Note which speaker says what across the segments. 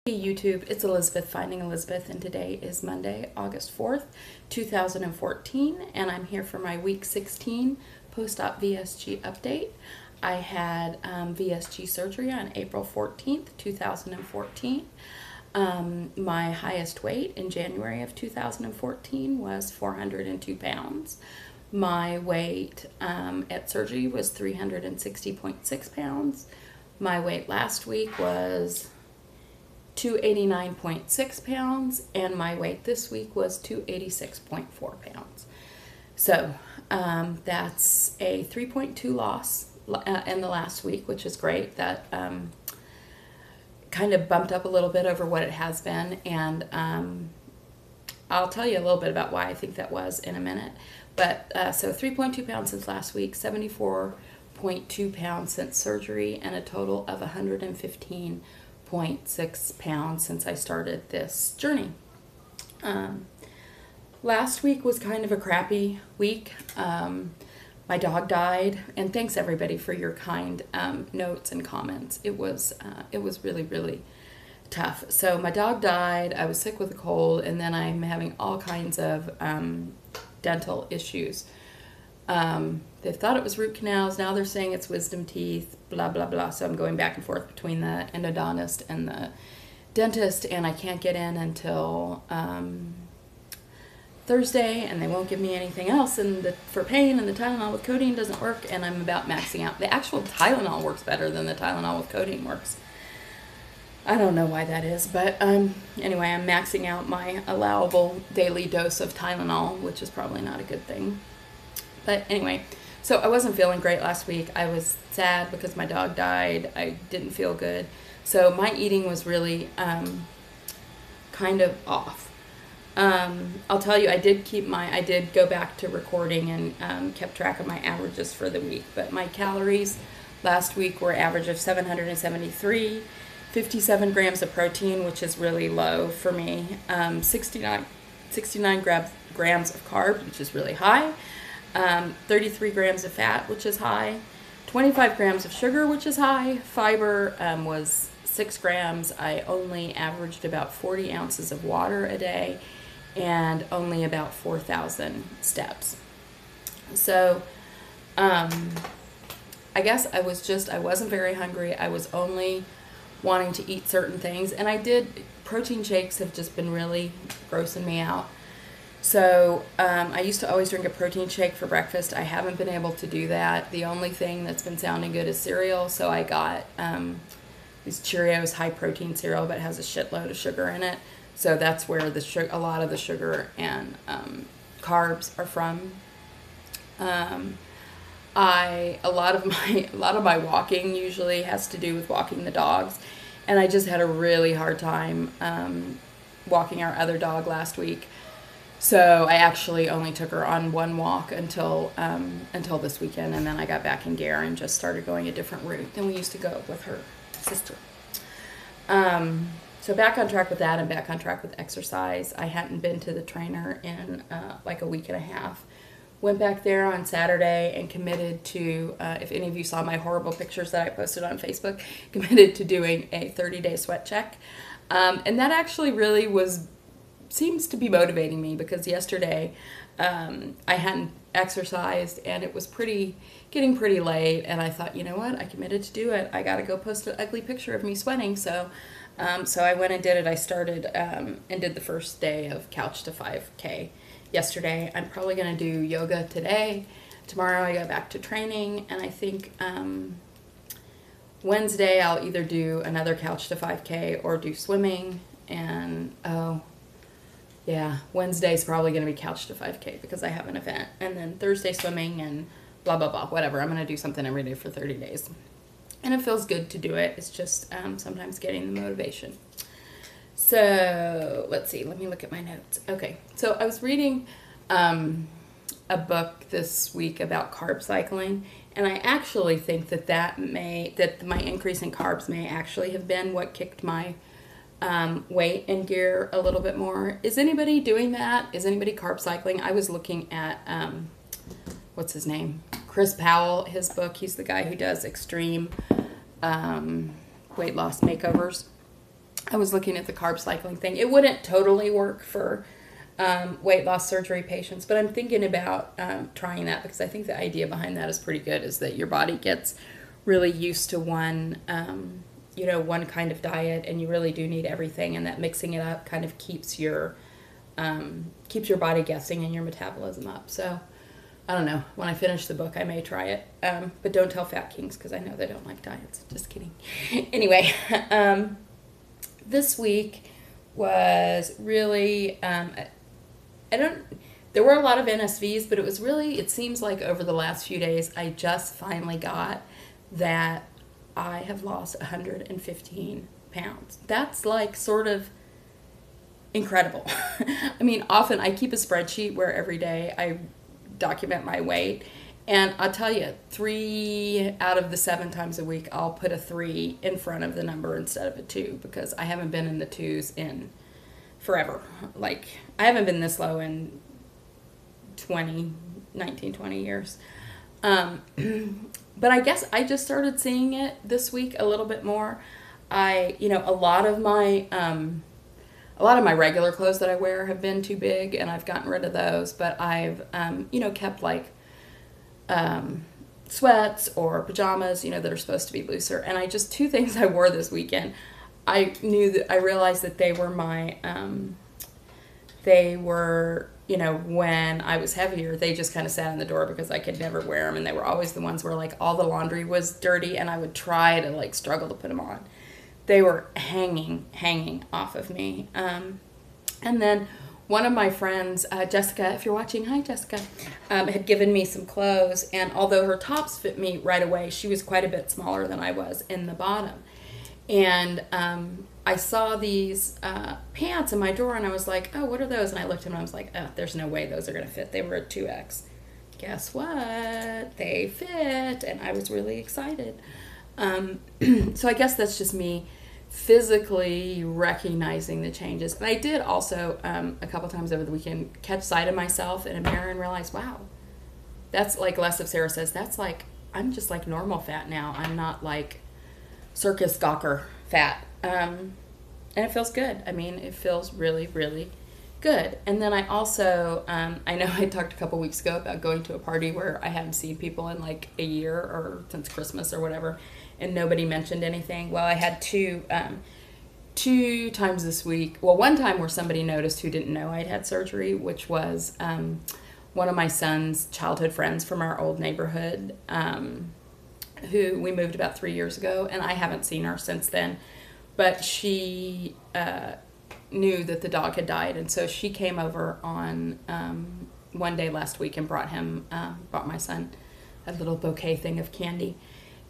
Speaker 1: Hey YouTube, it's Elizabeth finding Elizabeth, and today is Monday, August 4th, 2014, and I'm here for my week 16 post-op VSG update. I had VSG surgery on April 14th, 2014. My highest weight in January of 2014 was 402 pounds. My weight at surgery was 360.6 pounds. My weight last week was 289.6 pounds, and my weight this week was 286.4 pounds. So that's a 3.2 loss in the last week, which is great. That kind of bumped up a little bit over what it has been, and I'll tell you a little bit about why I think that was in a minute. But so 3.2 pounds since last week, 74.2 pounds since surgery, and a total of 115.6 pounds since I started this journey. Last week was kind of a crappy week. My dog died, and thanks everybody for your kind notes and comments. It was really, really tough. So my dog died, I was sick with a cold, and then I'm having all kinds of dental issues. They thought it was root canals, now they're saying it's wisdom teeth, blah, blah, blah. So I'm going back and forth between the endodontist and the dentist, and I can't get in until Thursday, and they won't give me anything else for pain, and the Tylenol with codeine doesn't work, and I'm about maxing out. The actual Tylenol works better than the Tylenol with codeine works. I don't know why that is, but anyway, I'm maxing out my allowable daily dose of Tylenol, which is probably not a good thing. But anyway, so I wasn't feeling great last week. I was sad because my dog died. I didn't feel good. So my eating was really kind of off. I'll tell you, I did go back to recording and kept track of my averages for the week. But my calories last week were average of 773, 57 grams of protein, which is really low for me, 69 grams of carbs, which is really high, 33 grams of fat, which is high, 25 grams of sugar, which is high. Fiber was 6 grams. I only averaged about 40 ounces of water a day and only about 4,000 steps. So I guess I wasn't very hungry. I was only wanting to eat certain things, and protein shakes have just been really grossing me out. So I used to always drink a protein shake for breakfast. I haven't been able to do that. The only thing that's been sounding good is cereal, so I got these Cheerios high protein cereal, but it has a shitload of sugar in it. So that's where a lot of the sugar and carbs are from. A lot of my walking usually has to do with walking the dogs, and I just had a really hard time walking our other dog last week. So I actually only took her on one walk until this weekend, and then I got back in gear and just started going a different route than we used to go with her sister. So back on track with that, and back on track with exercise. I hadn't been to the trainer in like a week and a half. Went back there on Saturday and committed to, if any of you saw my horrible pictures that I posted on Facebook, committed to doing a 30-day sweat check. And that actually really seems to be motivating me, because yesterday I hadn't exercised, and it was getting pretty late, and I thought, you know what, I committed to do it. I got to go post an ugly picture of me sweating. So I went and did it. I started and did the first day of Couch to 5K yesterday. I'm probably going to do yoga today. Tomorrow I go back to training, and I think Wednesday I'll either do another Couch to 5K or do swimming. And yeah, Wednesday's probably going to be Couch to 5K because I have an event. And then Thursday swimming and blah, blah, blah, whatever. I'm going to do something every day for 30 days. And it feels good to do it. It's just sometimes getting the motivation. So let's see. Let me look at my notes. Okay. So I was reading a book this week about carb cycling. And I actually think that my increase in carbs may actually have been what kicked my weight in gear a little bit more. Is anybody doing that? Is anybody carb cycling? I was looking at, what's his name? Chris Powell, his book. He's the guy who does extreme weight loss makeovers. I was looking at the carb cycling thing. It wouldn't totally work for weight loss surgery patients, but I'm thinking about trying that because I think the idea behind that is pretty good, is that your body gets really used to one kind of diet, and you really do need everything, and that mixing it up kind of keeps your body guessing and your metabolism up. So I don't know. When I finish the book, I may try it. But don't tell Fat Kings, because I know they don't like diets. Just kidding. Anyway, this week was really, there were a lot of NSVs, but it seems like over the last few days, I just finally got that I have lost 115 pounds. That's like sort of incredible. I mean, often I keep a spreadsheet where every day I document my weight, and I'll tell you, 3 out of the 7 times a week I'll put a 3 in front of the number instead of a 2, because I haven't been in the 2s in forever. Like, I haven't been this low in 20 years. But I guess I just started seeing it this week a little bit more. A lot of my regular clothes that I wear have been too big, and I've gotten rid of those, but I've, kept like sweats or pajamas, that are supposed to be looser. And 2 things I wore this weekend, I realized that they were when I was heavier, they just kind of sat in the door because I could never wear them. And they were always the ones where like all the laundry was dirty and I would try to like struggle to put them on. They were hanging off of me. And then one of my friends, Jessica, if you're watching, hi Jessica, had given me some clothes. And although her tops fit me right away, she was quite a bit smaller than I was in the bottom. And I saw these pants in my drawer, and I was like, oh, what are those? And I looked at them, and I was like, oh, there's no way those are going to fit. They were a 2X. Guess what? They fit, and I was really excited. So I guess that's just me physically recognizing the changes. And I did also, a couple times over the weekend, catch sight of myself in a mirror and realize, wow, that's like Les of Sarah says, that's like, I'm just like normal fat now. I'm not like circus gawker fat. And it feels good. I mean, it feels really, really good. And then I also, I know I talked a couple weeks ago about going to a party where I hadn't seen people in like a year or since Christmas or whatever, and nobody mentioned anything. Well, I had two times this week. Well, one time where somebody noticed who didn't know I'd had surgery, which was one of my son's childhood friends from our old neighborhood, who we moved about 3 years ago, and I haven't seen her since then. But she knew that the dog had died, and so she came over on one day last week and brought my son a little bouquet thing of candy.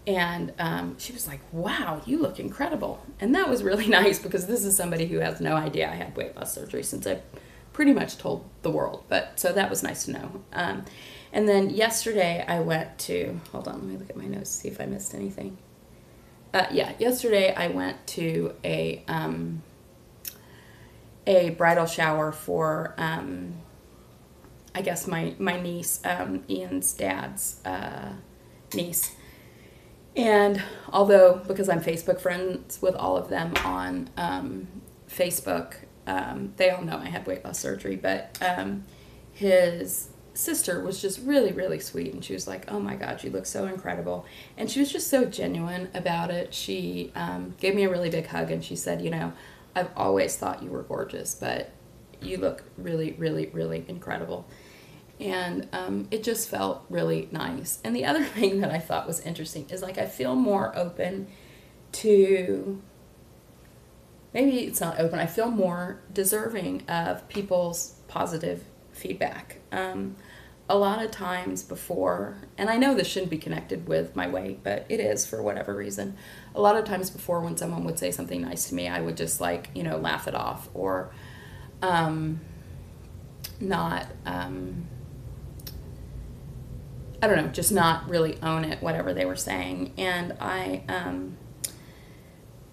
Speaker 1: And she was like, wow, you look incredible. And that was really nice, because this is somebody who has no idea I had weight loss surgery, since I pretty much told the world. But so that was nice to know. And then yesterday I went to, hold on, let me look at my notes, see if I missed anything. Yesterday I went to a bridal shower for, I guess my niece, Ian's dad's niece. And although, because I'm Facebook friends with all of them on Facebook, they all know I had weight loss surgery, but his sister was just really, really sweet, and she was like, oh my God, you look so incredible. And she was just so genuine about it. She gave me a really big hug, and she said, I've always thought you were gorgeous, but you look really, really, really incredible. And it just felt really nice. And the other thing that I thought was interesting is, like, I feel more open to, maybe it's not open, I feel more deserving of people's positive feedback. A lot of times before, and I know this shouldn't be connected with my weight, but it is for whatever reason. A lot of times before, when someone would say something nice to me, I would just like, laugh it off, or not, I don't know, just not really own it, whatever they were saying. And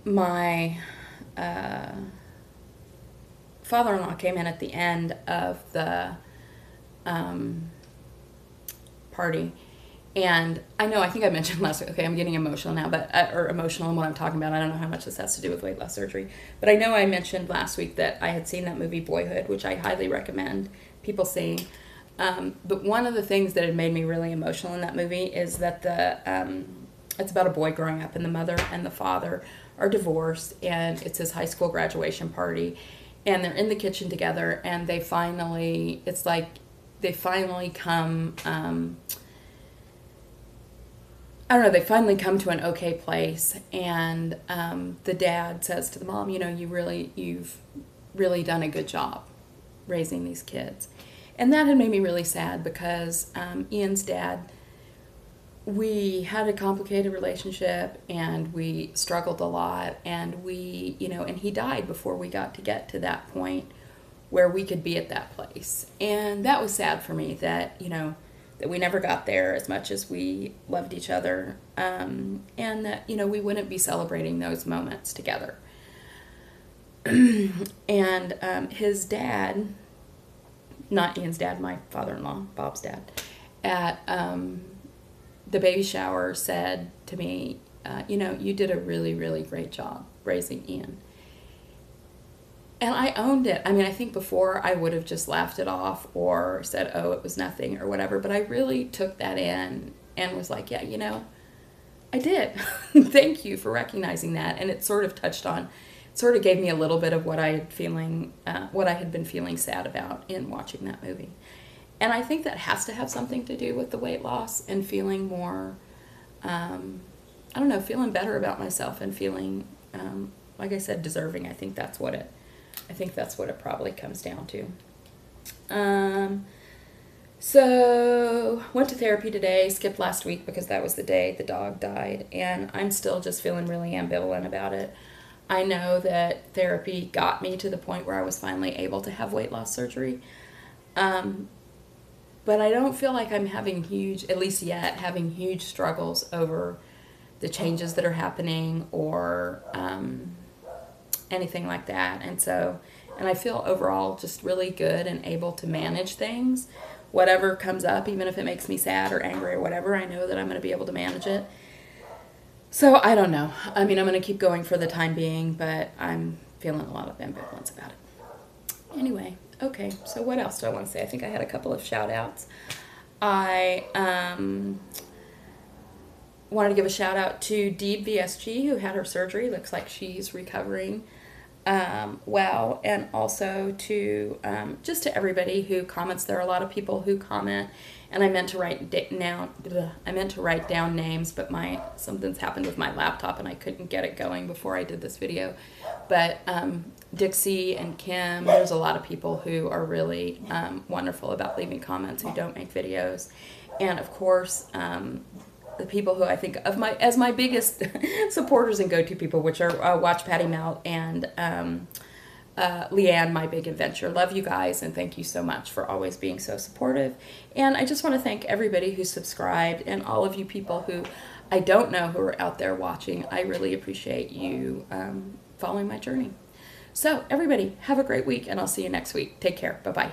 Speaker 1: my father-in-law came in at the end of the party, And I know, I think I mentioned last week, okay, I'm getting emotional now, but, or emotional in what I'm talking about. I don't know how much this has to do with weight loss surgery. But I know I mentioned last week that I had seen that movie Boyhood, which I highly recommend people seeing. But one of the things that had made me really emotional in that movie is that it's about a boy growing up, and the mother and the father are divorced, and it's his high school graduation party, and they're in the kitchen together, and they finally come, I don't know, they finally come to an okay place, and the dad says to the mom, you've really done a good job raising these kids. And that had made me really sad because Ian's dad, we had a complicated relationship, and we struggled a lot, and and he died before we got to that point where we could be at that place. And that was sad for me that, that we never got there as much as we loved each other, and that, we wouldn't be celebrating those moments together. And his dad, not Ian's dad, my father-in-law, Bob's dad, at the baby shower said to me, you did a really, really great job raising Ian. And I owned it. I mean, I think before I would have just laughed it off or said, oh, it was nothing or whatever. But I really took that in and was like, yeah, I did. Thank you for recognizing that. And it sort of gave me a little bit of what I had been feeling sad about in watching that movie. And I think that has to have something to do with the weight loss and feeling more, feeling better about myself and feeling, like I said, deserving. I think that's what it probably comes down to. So went to therapy today, skipped last week because that was the day the dog died, and I'm still just feeling really ambivalent about it. I know that therapy got me to the point where I was finally able to have weight loss surgery. But I don't feel like I'm having huge struggles over the changes that are happening or anything like that. And I feel overall just really good and able to manage things. Whatever comes up, even if it makes me sad or angry or whatever, I know that I'm going to be able to manage it. So I don't know. I mean, I'm going to keep going for the time being, but I'm feeling a lot of ambivalence about it. Anyway, okay, so what else do I want to say? I think I had a couple of shout outs. I wanted to give a shout out to Deeb VSG, who had her surgery. Looks like she's recovering well, and also to just to everybody who comments. There are a lot of people who comment, and I meant to write down names, but something's happened with my laptop and I couldn't get it going before I did this video. But Dixie and Kim, there's a lot of people who are really wonderful about leaving comments who don't make videos, and of course the people who I think of as my biggest supporters and go-to people, which are Watch Patty Melt and Leanne, My Big Adventure. Love you guys, and thank you so much for always being so supportive. And I just want to thank everybody who subscribed and all of you people who I don't know who are out there watching. I really appreciate you following my journey. So everybody, have a great week, and I'll see you next week. Take care. Bye-bye.